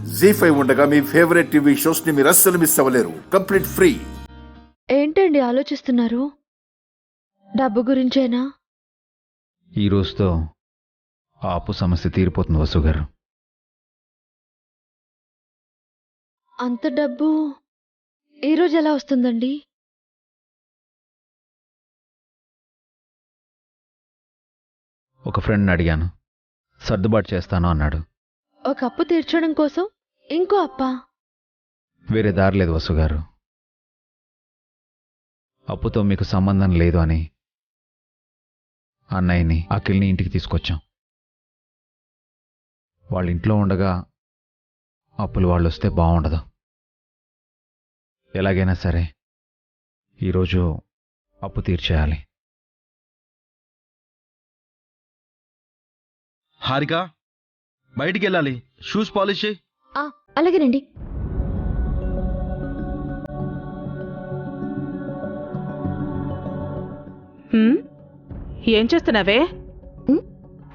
జీ5 ఉండగా మీ favourite TV shows ని మీరు అస్సలు మిస్ అవ్వలేరు. Complete free. ఏంటండి ఆలోచిస్తున్నారు? డబ్బు గురించేనా? ఈ రోజుతో ఆ అప్పు సమస్య తీరిపోతుంది వసు గారు. అంత డబ్బు ఈరోజు ఎలా వస్తుందండి? ఒక ఫ్రెండ్ని అడిగాను, సర్దుబాటు చేస్తాను అన్నాడు. ఒక అప్పు తీర్చడం కోసం ఇంకో అప్పా? వేరే దారి లేదు వసు గారు. అప్పుతో మీకు సంబంధం లేదు అని అన్నయ్యని అఖిల్ని ఇంటికి తీసుకొచ్చాం. వాళ్ళ ఇంట్లో ఉండగా అప్పులు వాళ్ళు వస్తే బాగుండదు. ఎలాగైనా సరే ఈరోజు అప్పు తీర్చేయాలి. హారిక, బయటికి వెళ్ళాలి. షూస్ పాలిష్ చేయి. అలాగేనండి. ఏం చేస్తున్నావే?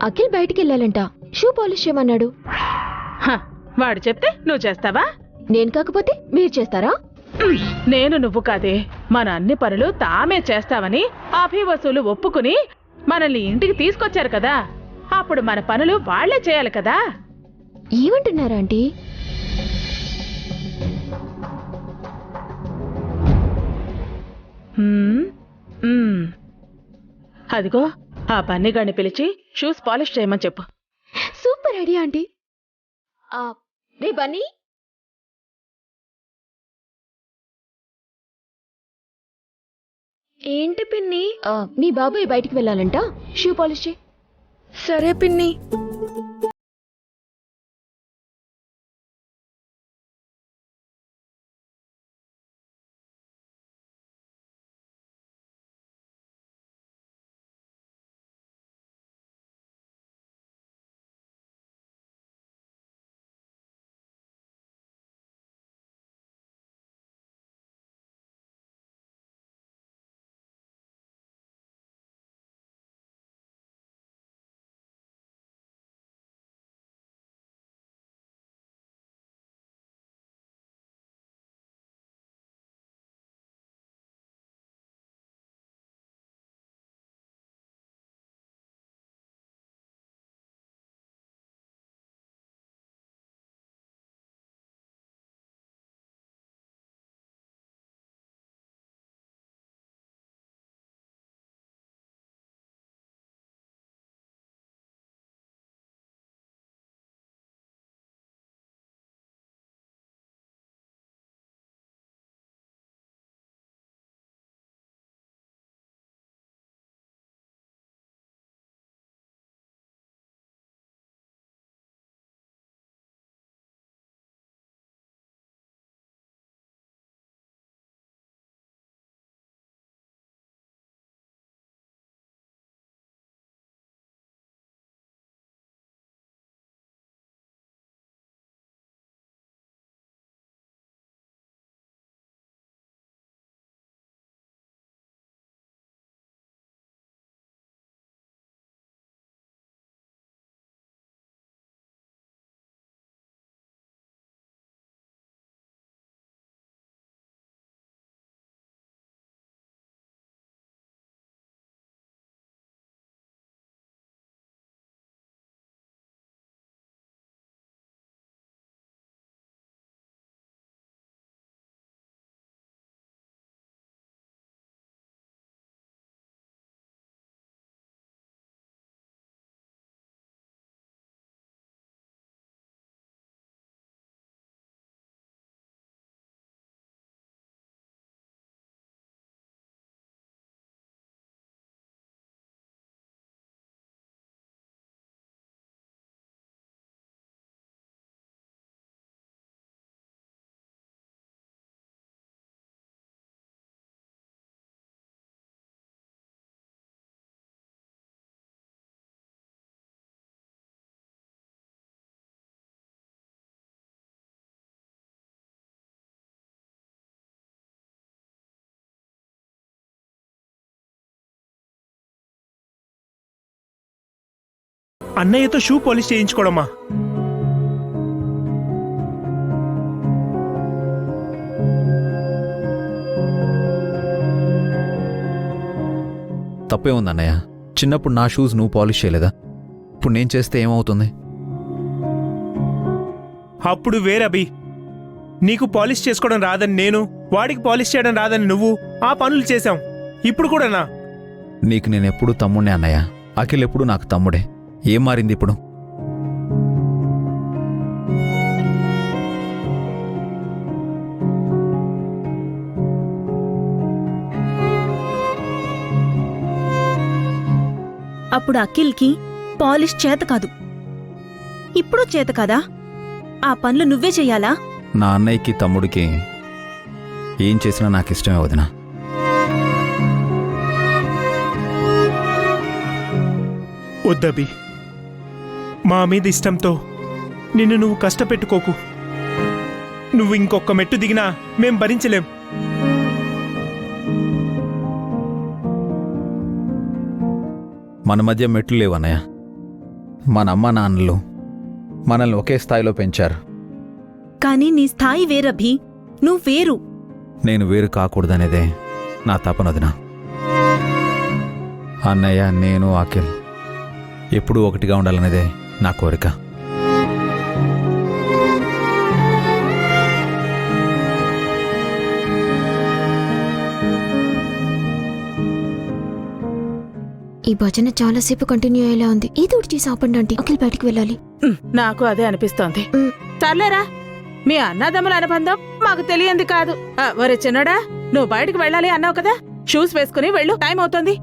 అఖిల్ బయటికి వెళ్ళాలంట, షూ పాలిష్ చేయమన్నాడు. వాడు చెప్తే నువ్వు చేస్తావా? నేను కాకపోతే మీరు చేస్తారా? నేను నువ్వు కాదే, మన అన్ని పనులు తామే చేస్తావని అభివసులు ఒప్పుకుని మనల్ని ఇంటికి తీసుకొచ్చారు కదా. అప్పుడు మన పనులు వాళ్లే చేయాలి కదా. ఏమంటున్నారా ఆంటీ? అదిగో ఆ బన్నీగాడిని పిలిచి షూస్ పాలిష్ చేయమని చెప్పు. Super idea aunty. రే బన్నీ, ఏంటి పిన్ని? మీ బాబాయ్ బయటికి వెళ్ళాలంట, షూ పాలిష్ చేయి. సరే పిన్ని. అన్నయ్యతో షూ పాలిష్ చేయించుకోవడమా? తప్పే ఉంది అన్నయ్య. చిన్నప్పుడు నా షూస్ నువ్వు పాలిష్ చేయలేదా? ఇప్పుడు నేను చేస్తే ఏమవుతుంది? అప్పుడు వేరభి, నీకు పాలిష్ చేసుకోవడం రాదని నేను, వాడికి పాలిష్ చేయడం రాదని నువ్వు ఆ పనులు చేశాం. ఇప్పుడు కూడానా? నీకు నేనెప్పుడు తమ్ముడే అన్నయ్య. అఖిల్ ఎప్పుడు నాకు తమ్ముడే. ఏం మారింది ఇప్పుడు? అప్పుడు అఖిల్కి పాలిష్ చేత కాదు, ఇప్పుడు చేత కాదా? ఆ పనులు నువ్వే చెయ్యాలా? నా అన్నయ్యకి తమ్ముడికి ఏం చేసినా నాకు ఇష్టమే వదినా. వద్దభి, మా మీద ఇష్టంతో నిన్ను నువ్వు కష్టపెట్టుకోకు. నువ్వు ఇంకొక మెట్టు దిగినా మేం భరించలేం. మన మధ్య మెట్లు లేవన్నయ్య. మన అమ్మ నాన్నలు మనల్ని ఒకే స్థాయిలో పెంచారు. కానీ నీ స్థాయి వేరభి, నువ్వు వేరు. నేను వేరు కాకూడదనేదే నా తపనొదినా. అన్నయ్య, నేను, అఖిల్ ఎప్పుడూ ఒకటిగా ఉండాలనేదే నా కోరిక. ఈ భజన చాలాసేపు కంటిన్యూ అయ్యేలా ఉంది. ఏదో ఒకటి చేసి ఆపండి ఆంటీ. అఖిల్ బయటికి వెళ్ళాలి. నాకు అదే అనిపిస్తోంది. సర్లేరా, మీ అన్నదమ్ముల అనుబంధం మాకు తెలియంది కాదు. ఒరే చిన్నడా, నువ్వు బయటికి వెళ్ళాలి అన్నావు కదా, షూస్ వేసుకుని వెళ్ళు, టైం అవుతోంది.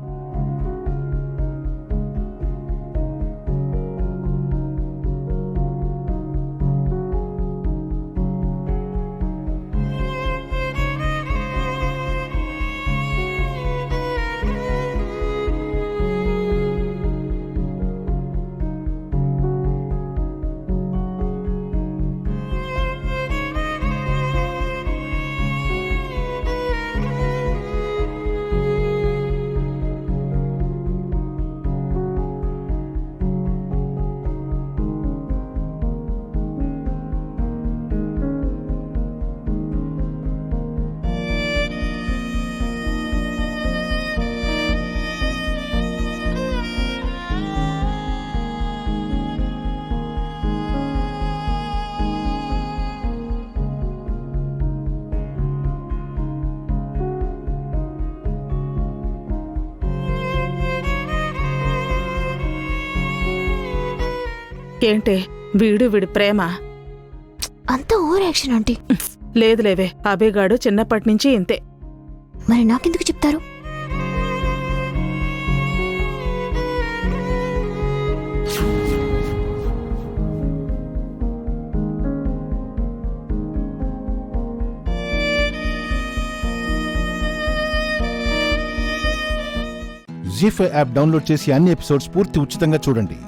ఏంటే వీడి ప్రేమ? అంతా ఓవర్ యాక్షన్ ఆంటీ. లేదులేవే, అభిగాడు చిన్నప్పటి నుంచి ఇంతే. మరి నాకెందుకు చెప్తారు? జీ5 యాప్ డౌన్లోడ్ చేసి అన్ని ఎపిసోడ్స్ పూర్తి ఉచితంగా చూడండి.